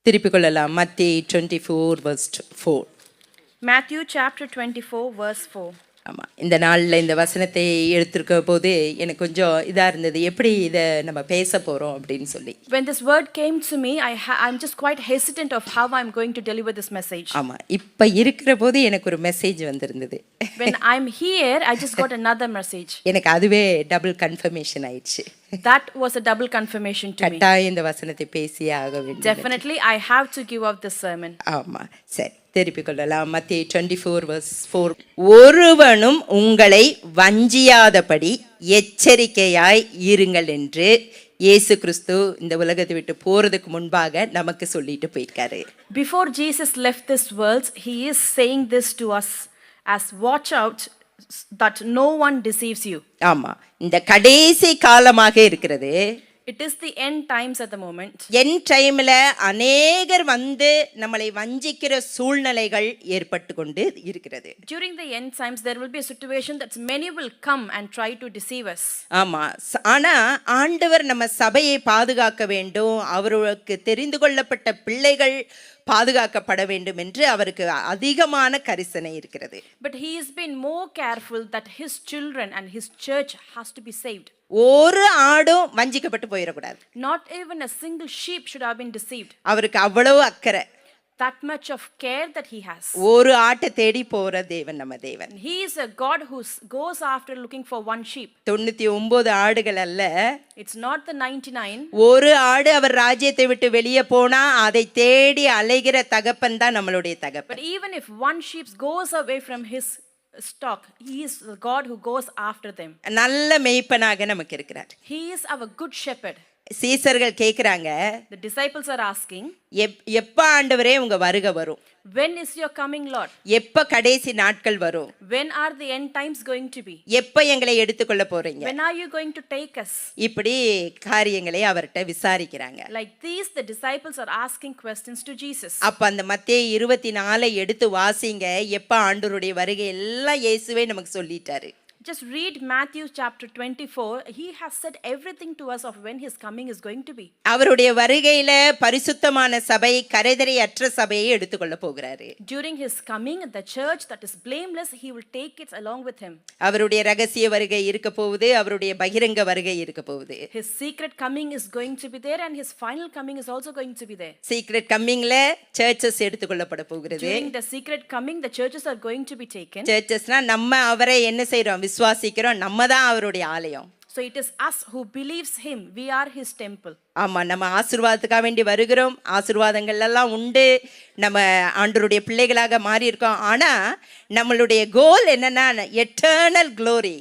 திருப்பிக் கொள்ளலாம். மத்தேயு 24 verse 4. Matthew chapter 24 verse 4. ஆமாம், இந்த நாளில் இந்த வசனத்தை எடுத்திருக்க போது எனக்கு கொஞ்சம் இதாக இருந்தது, எப்படி இதை நம்ம பேச போகிறோம் அப்படின்னு சொல்லி. When this word came to me, I'm just quite hesitant of how I'm going to deliver this message. ஆமாம், இப்போ இருக்கிற போது எனக்கு ஒரு மெசேஜ் வந்திருந்தது. When I'm here, I just got another message. எனக்கு அதுவே டபுள் கன்ஃபர்மேஷன் ஆயிடுச்சு. That was a double confirmation to me. கட்டாயம் இந்த வசனத்தை பேசியே ஆக வேண்டும். Definitely, I have to give out this sermon. ஆமாம், சரி திருப்பிக் கொள்ளலாம். மத்தேயு 24 verse 4. ஒருவனும் உங்களை வஞ்சியாதபடி எச்சரிக்கையாய் இருங்கள் என்று இயேசு கிறிஸ்து இந்த உலகத்தை விட்டு போறதுக்கு முன்பாக நமக்கு சொல்லிட்டு போயிருக்காரு. Before Jesus left this world, he is saying this to us as watch out that no one deceives you. ஆமா, இந்த கடைசி காலமாக இருக்கிறது. It is the end times at the moment. என் டைம்ல அநேகர் வந்து நம்மளை வஞ்சிக்கிற சூழ்நிலைகள் ஏற்பட்டு கொண்டு இருக்கிறது. During the end times there will be a situation that many will come and try to deceive us. ஆமா, ஆனா ஆண்டவர் நம்ம சபையை பாதுகாக்க வேண்டும், அவருக்கு தெரிந்து கொள்ளப்பட்ட பிள்ளைகள் பாதுகாக்கப்பட வேண்டும் என்று அவருக்கு அதிகமான கரிசனை இருக்கிறது. But he has been more careful that his children and his church has to be saved. ஒரு ஆடும் வஞ்சிக்கப்பட்டு போயிடக்கூடாது. Not even a single sheep should have been deceived. அவருக்கு அவ்வளவு அக்கறை, that much of care that he has. ஒரு ஆட்டை தேடி போற தேவன் நம்ம தேவன். He is a God who goes after looking for one sheep. 99 ஆடுகள் அல்ல, it's not the 99. ஒரு ஆடு அவர் ராஜ்யத்தை விட்டு வெளியே போனா அதை தேடி அலைகிற தகப்பன் தான் நம்மளுடைய தகப்பன். But even if one sheep goes away from his stock, he is the God who goes after them. நல்ல மேய்ப்பனாக நமக்கு இருக்கிறார். He is our good shepherd. சீசர்கள் கேக்குறாங்க, the disciples are asking, எப்ப ஆண்டவரே உங்க வருகை வரும்? when is your coming Lord? எப்ப கடைசி நாட்கள் வரும்? when are the end times going to be? எப்ப எங்களை எடுத்துக்கொள்ள போறீங்க? when are you going to take us? இப்படி காரியங்களை அவர்ட்ட விசாரிக்கிறாங்க. like these the disciples are asking questions to Jesus. அப்ப அந்த மத்தேயு 24 எடுத்து வாசிங்க, எப்ப ஆண்டவருடைய வருகை எல்லாம் இயேசுவே நமக்கு சொல்லிட்டாரு. Just read Matthew chapter 24. He has said everything to us of when his coming is going to be. அவருடைய வருகையில பரிசுத்தமான சபை, கரைதரையற்ற சபையை எடுத்துக்கொள்ள போகிறாரு. During his coming, the church that is blameless, he will take it along with him. அவருடைய ரகசிய வருகை இருக்க போகுது, அவருடைய பகிரங்க வருகை இருக்க போகுது. His secret coming is going to be there and his final coming is also going to be there. Secret கம்மிங்ல சர்ச்சஸ் எடுத்துக்கொள்ளப்பட போகிறது. During the secret coming, the churches are going to be taken. சர்ச்சஸ்னா நம்ம அவரை என்ன செய்றோம்? விசுவாசிக்கிறோம், நம்ம தான் அவருடைய ஆலயம். So it is us who believes him, we are his temple. ஆமா, நம்ம ஆசீர்வாதத்துக்காக வேண்டி வருகிறோம், ஆசீர்வாதங்கள் எல்லாம் உண்டு, நம்ம ஆண்டவருடைய பிள்ளைகளாக மாறி இருக்கோம். ஆனா நம்மளுடைய கோல் என்னன்னா எட்டர்னல் க்ளோரி,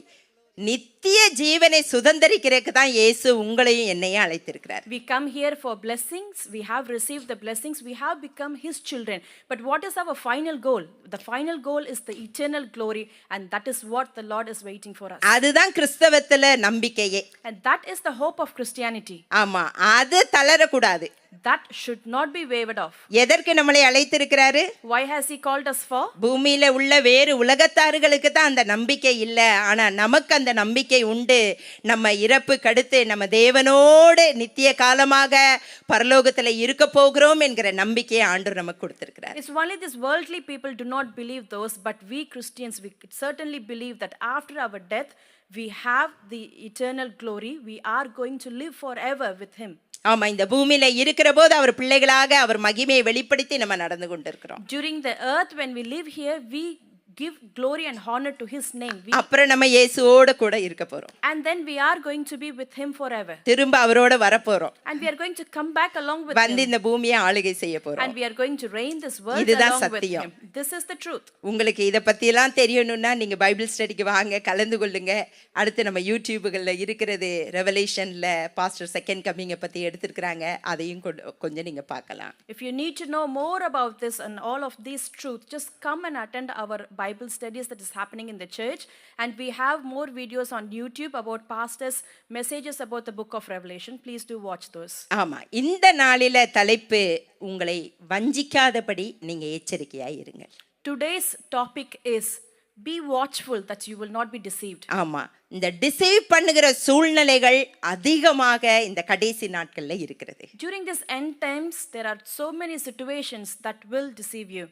நித்திய ஜீவனை சுதந்தரிக்கிறதுக்கு தான் இயேசு உங்களையும் என்னையும் அழைத்திருக்கிறார். We come here for blessings, we have received the blessings, we have become his children. But what is our final goal? The final goal is the eternal glory, and that is what the Lord is waiting for us. அதுதான் கிறிஸ்தவத்துல நம்பிக்கையே. And that is the hope of Christianity. ஆமா, அது தளரக்கூடாது. That should not be wavered off. எதற்கு நம்மளை அழைத்திருக்கிறாரு? Why has he called us for? பூமியில உள்ள வேறு உலகத்தார்களுக்கு தான் அந்த நம்பிக்கை இல்ல, ஆனா நமக்கு அந்த நம்பிக்கை உண்டு. நம்ம இறப்பு கடுத்து நம்ம தேவனோடு நித்திய காலமாக பரலோகத்துல இருக்க போகிறோம் என்கிற நம்பிக்கையை ஆண்டவர் நமக்கு கொடுத்திருக்கிறார். It's only this worldly people do not believe those, but we Christians, we certainly believe that after our death we have the eternal glory. We are going to live forever with him. ஆமா, இந்த பூமியில இருக்கிற போது அவர் பிள்ளைகளாக அவர் மகிமையை வெளிப்படுத்தி நம்ம நடந்து கொண்டிருக்கிறோம். During the earth when we live here, we give glory and honor to his name. அப்புறம் நம்ம இயேசுவோட கூட இருக்க போறோம். And then we are going to be with him forever. திரும்ப அவரோட வர போறோம். And we are going to come back along with வந்து him. இந்த பூமியை ஆளுகை செய்ய போறோம். And we are going to reign this world இதுதான் along with சத்தியம். him. This is the truth. உங்களுக்கு இத பத்தி எல்லாம் தெரியணும்னா நீங்க பைபிள் ஸ்டடிக்கு வாங்க, கலந்து கொள்ளுங்க. அடுத்து நம்ம யூடியூப்ல இருக்கிறது ரெவலேஷன்ல பாஸ்டர் செகண்ட் கமிங்க பத்தி எடுத்துக்கிறாங்க, அதையும் கொஞ்சம் நீங்க பார்க்கலாம். If you need to know more about this and all of these truths, just come and attend our Bible studies that is happening in the church, and we have more videos on YouTube about pastors' messages about the book of Revelation. Please do watch those. ஆமா, இந்த நாளில தலைப்பு உங்களை வஞ்சிக்காதபடி நீங்க எச்சரிக்கையாய் இருங்க. Today's topic is Be watchful that you will not be deceived. ஆமா, இந்த டிசைவ் பண்ணுகிற சூழ்நிலைகள் அதிகமாக இந்த கடைசி நாட்கள்ல இருக்கிறது. During this end times, there are so many situations that will deceive you.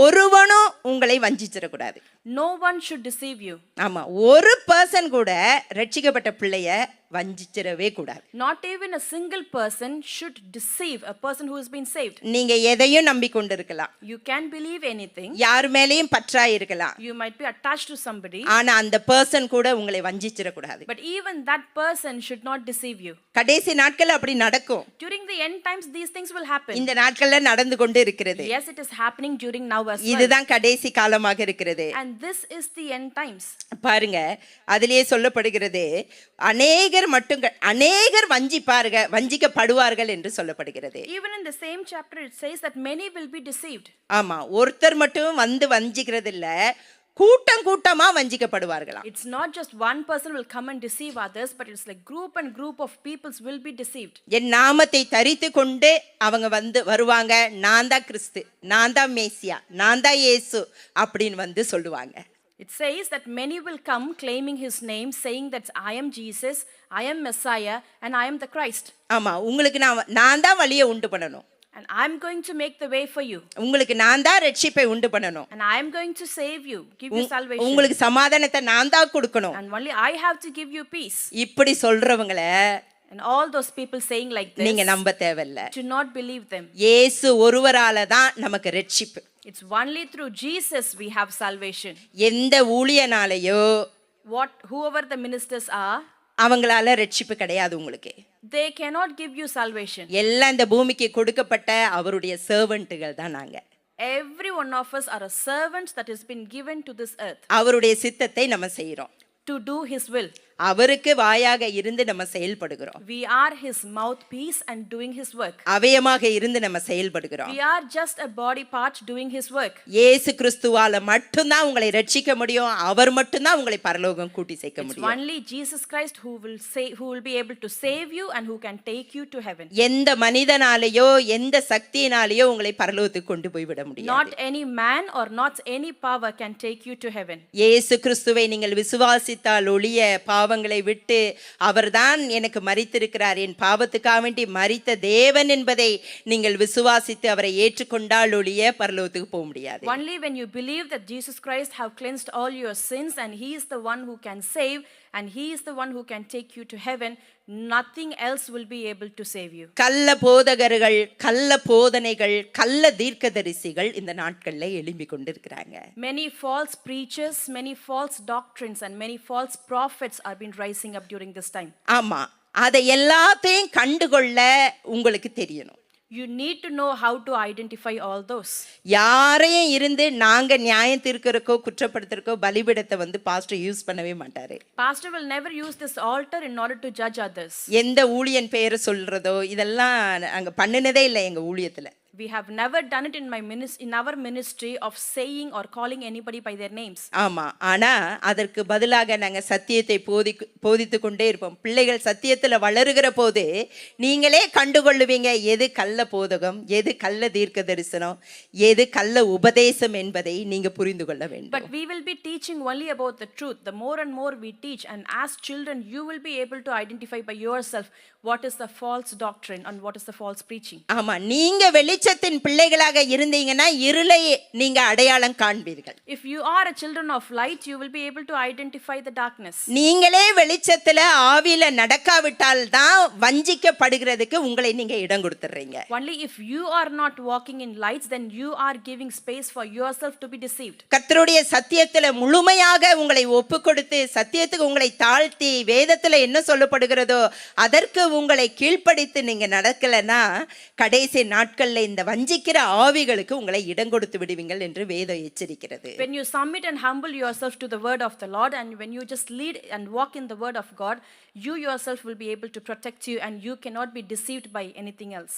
ஒருவனும் உங்களை வஞ்சிச்சிடக்கூடாது. No one should deceive you. ஆமா, ஒரு பர்சன் கூட ரட்சிக்கப்பட்ட பிள்ளைய வஞ்சிச்சிடவே கூடாது. Not even a single person should deceive a person who has been saved. நீங்க எதையும் நம்பிக்கொண்டு இருக்கலாம், You can believe anything. யார் மேலேயும் பற்றாய் இருக்கலாம், You might be attached to somebody, ஆனா அந்த பர்சன் கூட உங்களை வஞ்சிச்சிடக்கூடாது. but even that person should not deceive you. கடைசி நாட்கள் அப்படி நடக்கும். During the end times, these things will happen. இந்த நாட்கள்ல நடந்து கொண்டு இருக்கிறது. Yes, it is happening during now as well. இதுதான் கடைசி காலமாக இருக்கிறது. And this is the end times. பாருங்க, அதிலேயே சொல்லப்படுகிறது, அநேகர் வஞ்சிக்கப்படுவார்கள் என்று சொல்லப்படுகிறது. Even in the same chapter, it says that many will be deceived. ஆமா, ஒருத்தர் மட்டும் வந்து வஞ்சிக்கிறது இல்ல, கூட்டம் கூட்டமா வஞ்சிக்கப்படுவார்களாம். It's not just one person will come and deceive others, but it's like group and group of peoples will be deceived. என் நாமத்தை தரித்து கொண்டு அவங்க வருவாங்க, நான் தான் கிறிஸ்து, நான் தான் மேசியா, நான் தான் இயேசு அப்படின்னு வந்து சொல்லுவாங்க. It says that many will come claiming his name, saying that I am Jesus, I am Messiah, and I am the Christ. ஆமா, உங்களுக்கு நான் தான் வழியை உண்டு பண்ணணும், And I'm going to make the way for you. உங்களுக்கு நான் தான் ரட்சிப்பை உண்டு பண்ணணும், And I am going to save you, give you salvation. உங்களுக்கு சமாதானத்தை நான் தான் கொடுக்கணும். And only I have to give you peace. இப்படி சொல்றவங்கள And all those people saying like this, நீங்க நம்ப தேவையில்ல. do not believe them. இயேசு ஒருவரால தான் நமக்கு ரட்சிப்பு. It's only through Jesus we have salvation. எந்த ஊழியனாலயோ Whoever the ministers are, அவங்களால ரட்சிப்பு கிடையாது உங்களுக்கு. they cannot give you salvation. எல்லாம் இந்த பூமிக்கு கொடுக்கப்பட்ட அவருடைய சர்வன்ட்டுகள் தான் நாங்க. Every one of us are a servant that has been given to this earth அவருடைய சித்தத்தை நம்ம செய்றோம். to do his will. அவருக்கு வாயாக இருந்து நம்ம செயல்படுகிறோம். We are his mouthpiece and doing his work. அவயமாக இருந்து நம்ம செயல்படுகிறோம். We are just a body part doing his work. இயேசு கிறிஸ்துவால மட்டும்தான் உங்களை ரட்சிக்க முடியும், அவர் மட்டும்தான் உங்களை பரலோகம் கூட்டி சேர்க்க It's முடியும். only Jesus Christ who will be able to save you and who can take you to heaven. எந்த மனிதனாலேயோ எந்த சக்தியினாலேயோ உங்களை பரலோகத்துக்கு கொண்டு போய் விட முடியாது. Not any man or not any power can take you to heaven. இயேசு கிறிஸ்துவை நீங்கள் விசுவாசித்தால் ஒழிய பாவங்களை விட்டு, அவர்தான் எனக்கு மரித்திருக்கிறார், என் பாவத்துக்காக வேண்டி மரித்த தேவன் என்பதை நீங்கள் விசுவாசித்து அவரை ஏற்றுக்கொண்டால் ஒழிய பரலோகத்துக்கு போக முடியாது. Only when you believe that Jesus Christ have cleansed all your sins and he is the one who can save and he is the one who can take you to heaven, nothing else will be able to save you. கள்ள போதகர்கள், கள்ள போதனைகள், கள்ள தீர்க்கதரிசிகள் இந்த நாட்கள்ல எழும்பி கொண்டிருக்கிறாங்க. Many false preachers, many false doctrines and many false prophets are been rising up during this time. ஆமா, அதை எல்லாத்தையும் கண்டுகொள்ள உங்களுக்கு தெரியணும். You need to know how to identify all those. யாரையும் இருந்து நாங்க நியாயம் தீர்க்கறக்கோ குற்றப்படுத்துறக்கோ பலிபீடத்தை வந்து பாஸ்டர் யூஸ் பண்ணவே மாட்டாரு. Pastor will never use this altar in order to judge others. எந்த ஊழியன் பெயரை சொல்றதோ இதெல்லாம் அங்க பண்ணினதே இல்லை எங்க ஊழியத்துல. We have never done it in our ministry of saying or calling anybody by their names. ஆமா, ஆனா அதற்கு பதிலாக நாங்க சத்தியத்தை போதித்து கொண்டே இருப்போம். பிள்ளைகள் சத்தியத்துல வளருகிற போது நீங்களே கண்டுகொள்ளுவீங்க எது கள்ள போதகம், எது கள்ள தீர்க்க தரிசனம், எது கள்ள உபதேசம் என்பதை நீங்க புரிந்து கொள்ள வேண்டும். But we will be teaching only about the truth. The more and more we teach, and as children you will be able to identify by yourself what is the false doctrine and what is the false preaching. ஆமா, நீங்க வெளிச்சத்தின் பிள்ளைகளாக இருந்தீங்கன்னா இருளை நீங்க அடையாளம் காண்பீர்கள். If you are a children of light, you will be able to identify the darkness. நீங்களே வெளிச்சத்துல ஆவியில நடக்காவிட்டால் தான் வஞ்சிக்கப்படுகிறதுக்கு உங்களை நீங்க இடம் கொடுத்துறீங்க. Only if you are not walking in lights, then you are giving space for yourself to be deceived. கர்த்தருடைய சத்தியத்துல முழுமையாக உங்களை ஒப்புக்கொடுத்து சத்தியத்துக்கு உங்களை தாழ்த்தி வேதத்துல என்ன சொல்லப்படுகிறதோ அதற்கு உங்களை கீழ்ப்படித்து நீங்க நடக்கலன்னா கடைசி நாட்கள்ல இந்த வஞ்சிக்கிற ஆவிகளுக்கு உங்களை இடம் கொடுத்து விடுவீங்கள் என்று வேதம் எச்சரிக்கிறது. When you submit and humble yourself to the word of the Lord, and when you just lead and walk in the word of God, you yourself will be able to protect you and you cannot be deceived by anything else.